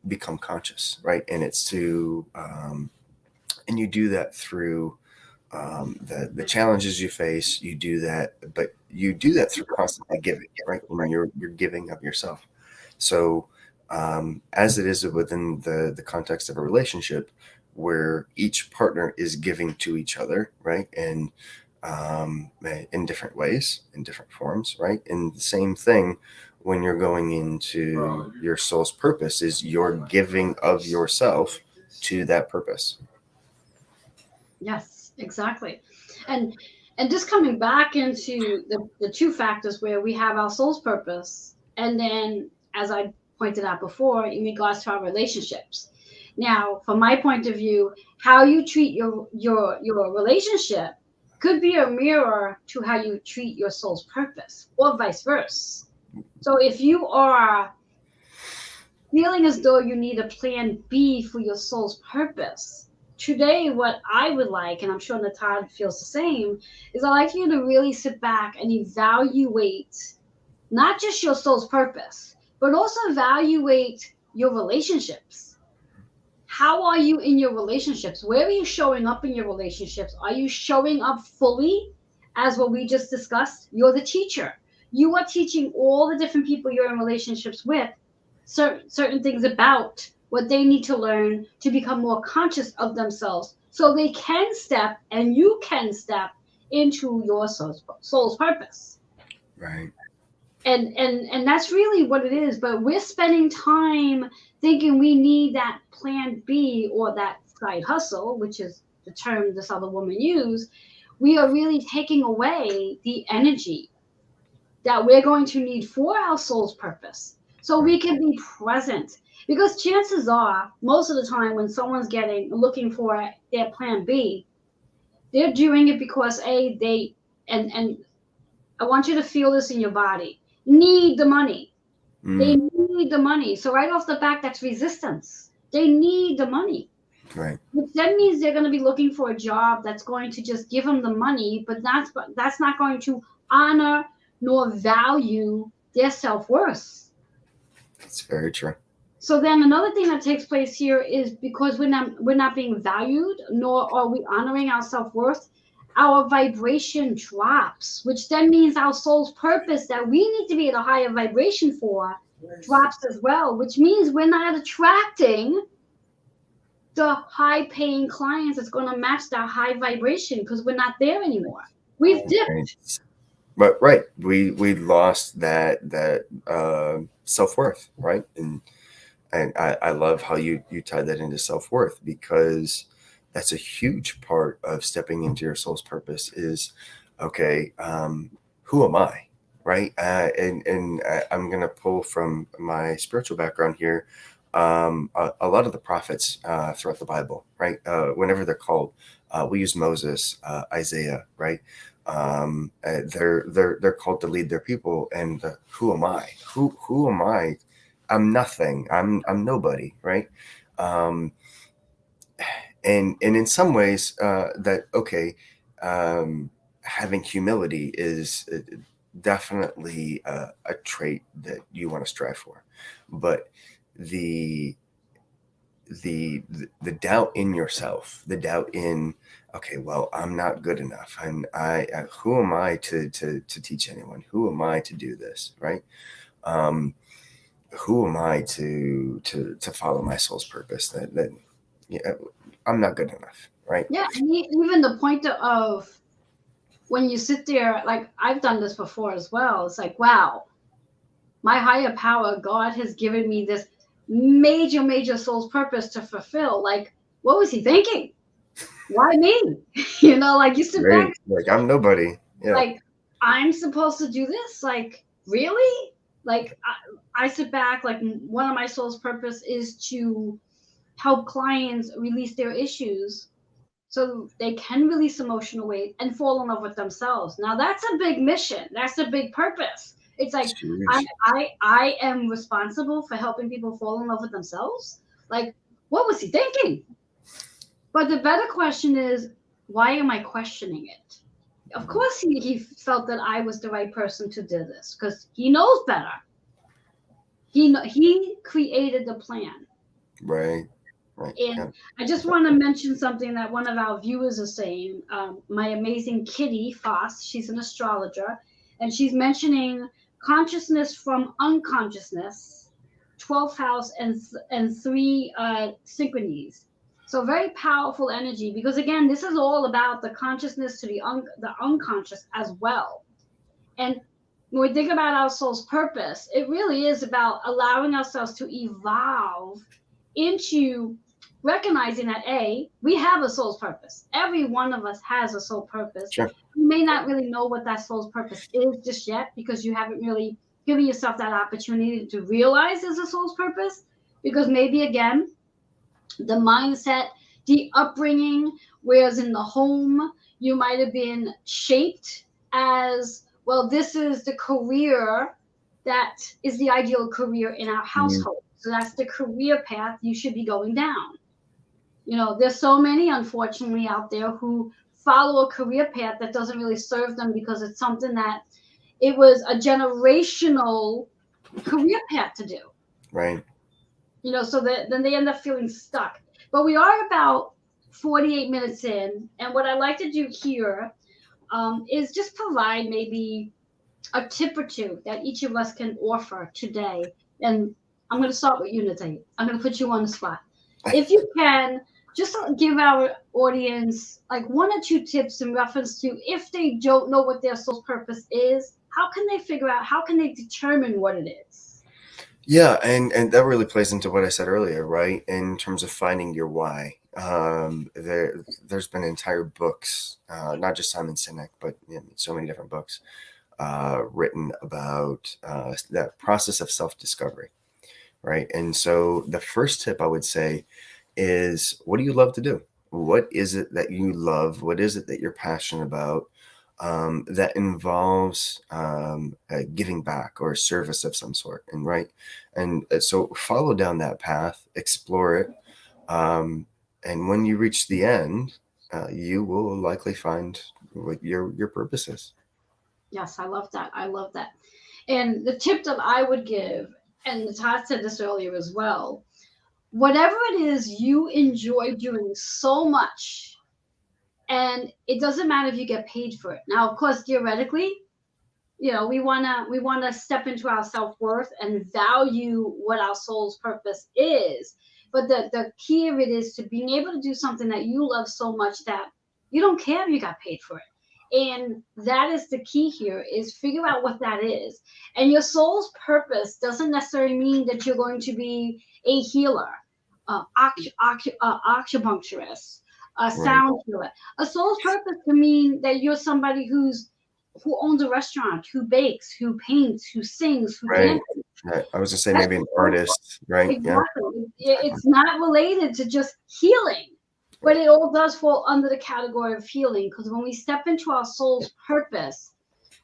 become conscious, right? And it's to and you do that through the challenges you face. You do that, but you do that through constantly giving, right? When you're giving of yourself. So as it is within the context of a relationship, where each partner is giving to each other, right? And in different ways, in different forms, right? And the same thing when you're going into your soul's purpose is you're giving of yourself to that purpose. Yes, exactly. And just coming back into the two factors where we have our soul's purpose, and then as I pointed out before, in regards to our relationships. Now, from my point of view, how you treat your relationship could be a mirror to how you treat your soul's purpose, or vice versa. So if you are feeling as though you need a plan B for your soul's purpose, today what I would like, and I'm sure Natan feels the same, is I'd like you to really sit back and evaluate not just your soul's purpose, but also evaluate your relationships. How are you in your relationships? Where are you showing up in your relationships? Are you showing up fully as what we just discussed? You're the teacher. You are teaching all the different people you're in relationships with certain things about what they need to learn to become more conscious of themselves so they can step and you can step into your soul's purpose. Right. And that's really what it is. But we're spending time thinking we need that plan B or that side hustle, which is the term this other woman used. We are really taking away the energy that we're going to need for our soul's purpose so we can be present. Because chances are, most of the time when someone's looking for their plan B, they're doing it because and I want you to feel this in your body, need the money. They Mm, need the money. So right off the back, that's resistance. They need the money. right. Which then means they're going to be looking for a job that's going to just give them the money, but that's not going to honor nor value their self-worth. That's very true. So then another thing that takes place here is because we're not being valued, nor are we honoring our self-worth, our vibration drops, which then means our soul's purpose that we need to be at a higher vibration for drops as well, which means we're not attracting the high paying clients that's going to match that high vibration because we're not there anymore. We've Right. dipped. But right, we lost that self-worth, right? And I love how you tie that into self-worth, because that's a huge part of stepping into your soul's purpose is, okay, who am I? Right. I'm going to pull from my spiritual background here. A lot of the prophets throughout the Bible, right? Whenever they're called, we use Moses, Isaiah, right? They're called to lead their people. And who am I? Who am I? I'm nothing. I'm nobody, right? Um, and in some ways, that okay, having humility is definitely a trait that you want to strive for, but the the doubt in yourself, the doubt in, okay, well, I'm not good enough, and who am I to teach anyone? Who am I to do this, right? Um, who am I to follow my soul's purpose? That yeah, I'm not good enough, right? Yeah, and even the point of when you sit there, like I've done this before as well. It's like, wow, my higher power, God has given me this major, major soul's purpose to fulfill. Like, what was he thinking? Why me? Like you sit back, Great. Like I'm nobody. Yeah. like I'm supposed to do this. Like, really? Like I sit back, like one of my soul's purpose is to help clients release their issues so they can release emotional weight and fall in love with themselves. Now that's a big mission. That's a big purpose. It's like It's I huge. I am responsible for helping people fall in love with themselves. Like, what was he thinking? But the better question is, why am I questioning it? Of course he felt that I was the right person to do this because he knows better. He created the plan. Right. Right. And Yeah. I just want to mention something that one of our viewers is saying. My amazing Kitty Foss, she's an astrologer, and she's mentioning consciousness from unconsciousness, 12th house, and three synchronies. So very powerful energy because again, this is all about the consciousness to the unconscious as well. And when we think about our soul's purpose, it really is about allowing ourselves to evolve into recognizing that we have a soul's purpose. Every one of us has a soul purpose. Sure. You may not really know what that soul's purpose is just yet because you haven't really given yourself that opportunity to realize there's a soul's purpose. Because maybe again, the mindset, the upbringing, whereas in the home, you might have been shaped as, well, this is the career that is the ideal career in our Mhm. household. So that's the career path you should be going down. There's so many, unfortunately, out there who follow a career path that doesn't really serve them because it's something that it was a generational career path to do. Right. So that then they end up feeling stuck. But we are about 48 minutes in, and what I like to do here is just provide maybe a tip or two that each of us can offer today. And I'm going to start with you, Natan. I'm going to put you on the spot. If you can, just give our audience like one or two tips in reference to if they don't know what their soul's purpose is, how can they figure out, how can they determine what it is? Yeah, and that really plays into what I said earlier, right? In terms of finding your why. There's been entire books, not just Simon Sinek, but so many different books written about that process of self-discovery. right? And so the first tip I would say is, what do you love to do? What is it that you love? What is it that you're passionate about, that involves giving back or a service of some sort? And right, and so follow down that path, explore it, and when you reach the end, you will likely find what your purpose is. Yes, I love that. I love that. And the tip that I would give, and Todd said this earlier as well, whatever it is you enjoy doing so much, and it doesn't matter if you get paid for it. Now, of course, theoretically, we wanna step into our self-worth and value what our soul's purpose is. But the key of it is to being able to do something that you love so much that you don't care if you got paid for it. And that is the key here, is figure out what that is. And your soul's purpose doesn't necessarily mean that you're going to be a healer, acupuncturist, a Right, sound healer. A soul's purpose can mean that you're somebody who owns a restaurant, who bakes, who paints, who sings, who right, dances. right. I was gonna say That's maybe an so artist, right? Yeah, exactly. It's not related to just healing, but it all does fall under the category of healing, because when we step into our soul's purpose,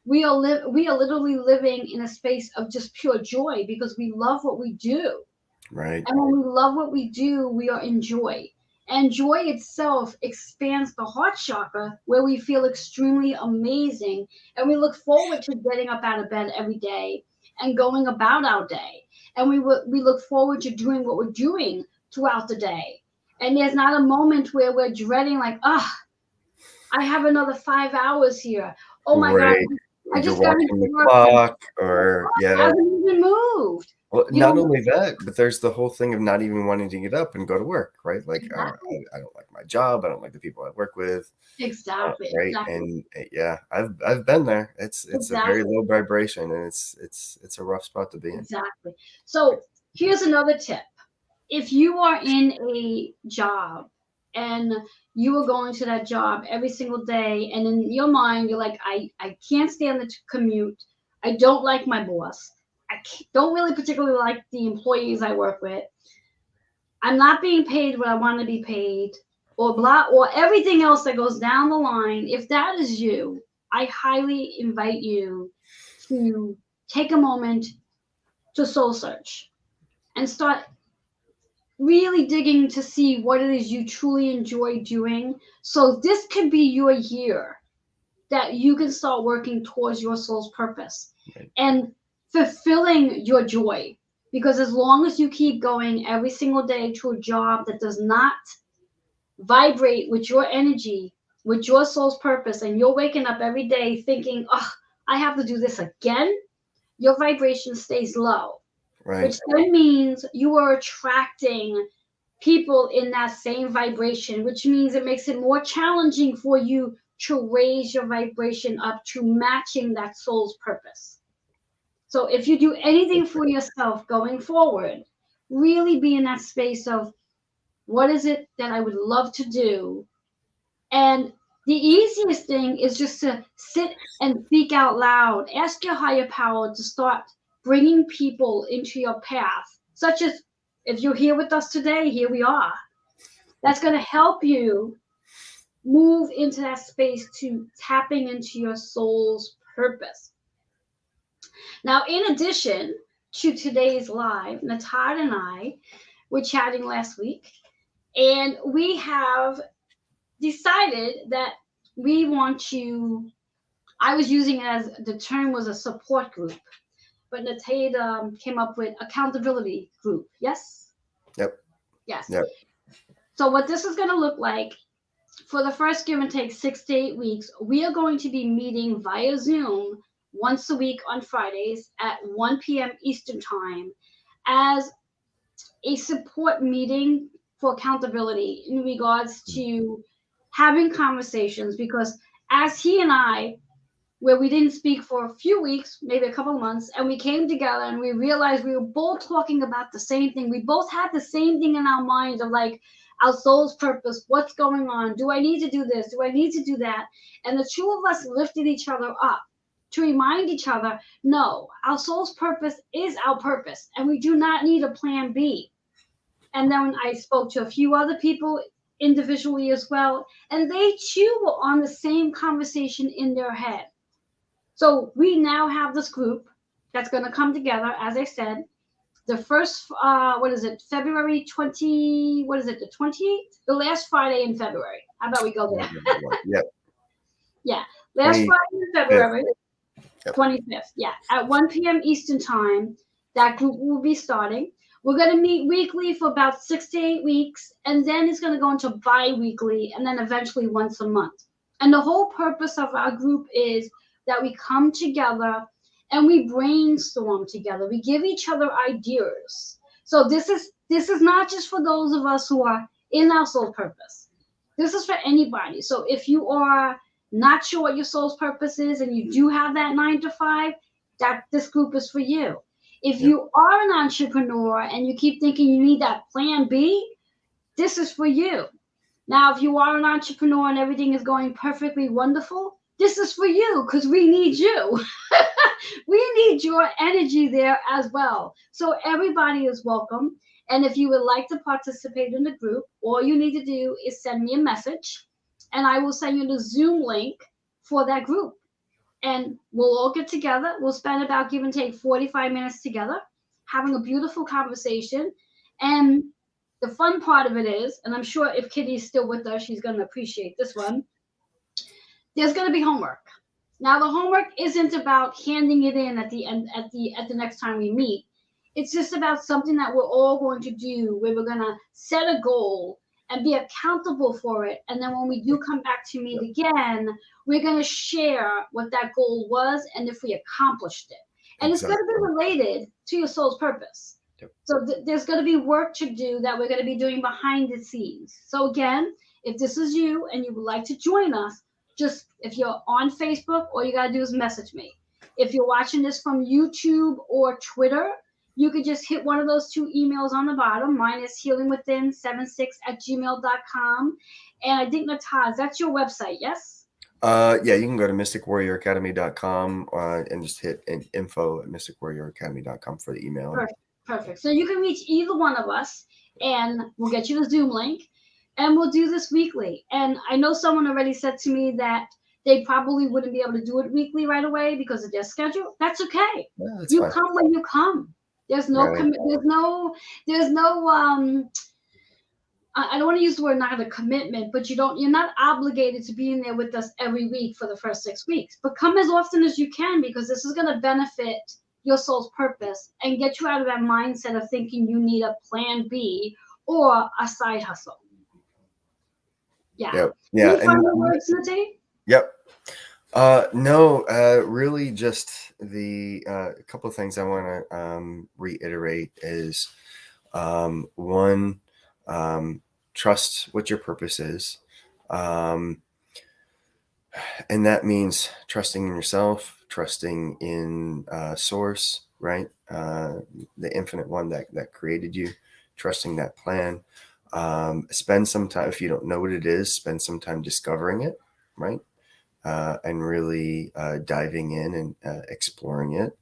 we are literally living in a space of just pure joy because we love what we do. right, And when we love what we do, we are in joy. And joy itself expands the heart chakra, where we feel extremely amazing. And we look forward to getting up out of bed every day and going about our day. And we look forward to doing what we're doing throughout the day. And there's not a moment where we're dreading, like, I have another 5 hours here. Oh my God, right. I You're just got into watching the work and clock, the or clock yeah. hasn't even moved. Well, You not know, only that, but there's the whole thing of not even wanting to get up and go to work, right? Like, exactly, I don't like my job. I don't like the people I work with, exactly, right? exactly. And yeah, I've been there. It's a very Exactly, low vibration, and it's a rough spot to be in. exactly. So here's another tip. If you are in a job and you are going to that job every single day, and in your mind you're like, I can't stand the commute. I don't like my boss. Don't really particularly like the employees I work with. I'm not being paid what I want to be paid, or blah, or everything else that goes down the line. If that is you, I highly invite you to take a moment to soul search and start really digging to see what it is you truly enjoy doing. So this could be your year that you can start working towards your soul's purpose Right, and fulfilling your joy. Because as long as you keep going every single day to a job that does not vibrate with your energy, with your soul's purpose, and you're waking up every day thinking, oh, I have to do this again, your vibration stays low, right, which then means you are attracting people in that same vibration, which means it makes it more challenging for you to raise your vibration up to matching that soul's purpose. So if you do anything for yourself going forward, really be in that space of, what is it that I would love to do? And the easiest thing is just to sit and speak out loud. Ask your higher power to start bringing people into your path, such as, if you're here with us today, here we are. That's going to help you move into that space to tapping into your soul's purpose. Now, in addition to today's live, Natan and I were chatting last week, and we have decided that we want to, I was using it as, the term was a support group, but Natan came up with accountability group. Yes? yep, Yes. yep. So what this is going to look like, for the first give and take 6 to 8 weeks, we are going to be meeting via Zoom once a week on Fridays at 1 p.m. Eastern Time as a support meeting for accountability in regards to having conversations. Because as he and I, where we didn't speak for a few weeks, maybe a couple of months, and we came together and we realized we were both talking about the same thing. We both had the same thing in our minds of, like, our soul's purpose, what's going on? Do I need to do this? Do I need to do that? And the two of us lifted each other up. to remind each other, no, our soul's purpose is our purpose, and we do not need a plan B. And then I spoke to a few other people individually as well, and they too were on the same conversation in their head. So we now have this group that's going to come together, as I said, the first, February 20, the 28th? The last Friday in February. How about we go there? Yep. Yeah, last 20, Friday in February, Yep. 25th. Yeah, at 1 p.m. Eastern Time, that group will be starting. We're going to meet weekly for about 6 to 8 weeks, and then it's going to go into bi-weekly, and then eventually once a month. And the whole purpose of our group is that we come together and we brainstorm together. We give each other ideas. So this is not just for those of us who are in our soul purpose. This is for anybody. So if you are not sure what your soul's purpose is and you do have that 9 to 5, that this group is for you. If you are an entrepreneur and you keep thinking you need that plan B, this is for you. Now, if you are an entrepreneur and everything is going perfectly wonderful, this is for you because we need you. We need your energy there as well. So everybody is welcome. And if you would like to participate in the group, all you need to do is send me a message and I will send you the Zoom link for that group. And we'll all get together. We'll spend about, give and take, 45 minutes together, having a beautiful conversation. And the fun part of it is, and I'm sure if Kitty's still with us, she's going to appreciate this one, there's going to be homework. Now, the homework isn't about handing it in at the end, at the next time we meet. It's just about something that we're all going to do, where we're going to set a goal and be accountable for it. And then when we do come back to meet again, we're going to share what that goal was and if we accomplished it. And It's going to be related to your soul's purpose. Yep. So there's going to be work to do that we're going to be doing behind the scenes. So again, if this is you and you would like to join us, just if you're on Facebook, all you got to do is message me. If you're watching this from YouTube or Twitter, you could just hit one of those 2 emails on the bottom. Mine is healingwithin76@gmail.com. And I think, Natan, that's your website, yes? Yeah, you can go to mysticwarrioracademy.com and just hit info@mysticwarrioracademy.com for the email. Perfect. So you can reach either one of us, and we'll get you the Zoom link, and we'll do this weekly. And I know someone already said to me that they probably wouldn't be able to do it weekly right away because of their schedule. That's okay. Yeah, that's you fine. Come when you come. There's no Right. I don't want to use the word not a commitment, but you're not obligated to be in there with us every week for the first 6 weeks. But come as often as you can, because this is going to benefit your soul's purpose and get you out of that mindset of thinking you need a plan B or a side hustle. Yeah. Yep. Yeah. Any final words, Natan? Yep. No, really just the a couple of things I want to reiterate is one, trust what your purpose is. And that means trusting in yourself, trusting in source, right? The infinite one that created you, trusting that plan. Spend some time, if you don't know what it is, spend some time discovering it, right? And really diving in and exploring it.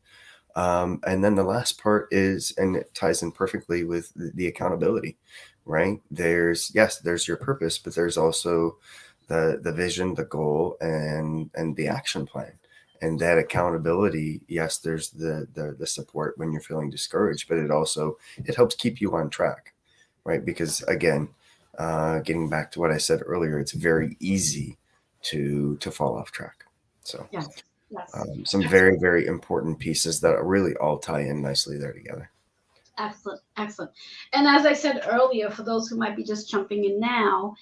And then the last part is, and it ties in perfectly with the accountability, right? There's your purpose, but there's also the vision, the goal, and the action plan. And that accountability, yes, there's the support when you're feeling discouraged, but it helps keep you on track, right? Because again, getting back to what I said earlier, it's very easy to fall off track. So yes. Some very, very important pieces that really all tie in nicely there together. Excellent. And as I said earlier, for those who might be just jumping in now,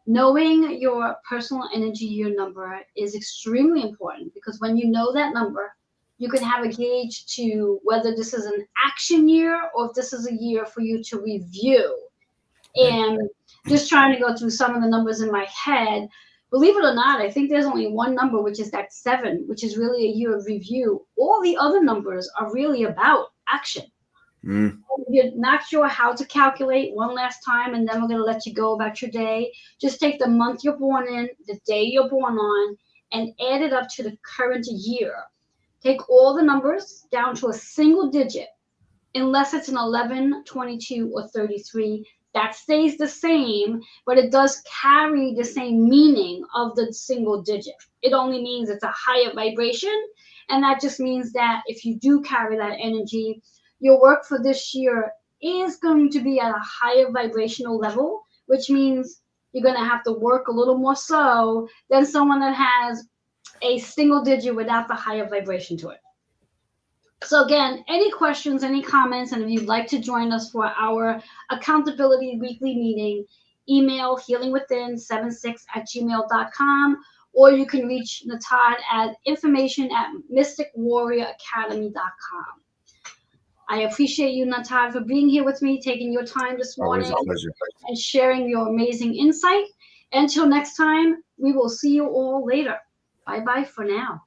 knowing your personal energy year number is extremely important, because when you know that number, you can have a gauge to whether this is an action year or if this is a year for you to review. And just trying to go through some of the numbers in my head, believe it or not, I think there's only one number, which is that 7, which is really a year of review. All the other numbers are really about action. If you're not sure how to calculate, one last time, and then we're going to let you go about your day. Just take the month you're born in, the day you're born on, and add it up to the current year. Take all the numbers down to a single digit, unless it's an 11, 22, or 33. That stays the same, but it does carry the same meaning of the single digit. It only means it's a higher vibration, and that just means that if you do carry that energy, your work for this year is going to be at a higher vibrational level, which means you're going to have to work a little more so than someone that has a single digit without the higher vibration to it. So again, any questions, any comments, and if you'd like to join us for our accountability weekly meeting, email healingwithin76@gmail.com, or you can reach Natan at information@mysticwarrioracademy.com. I appreciate you, Natan, for being here with me, taking your time this Always morning a pleasure. and sharing your amazing insight. Until next time, we will see you all later. Bye-bye for now.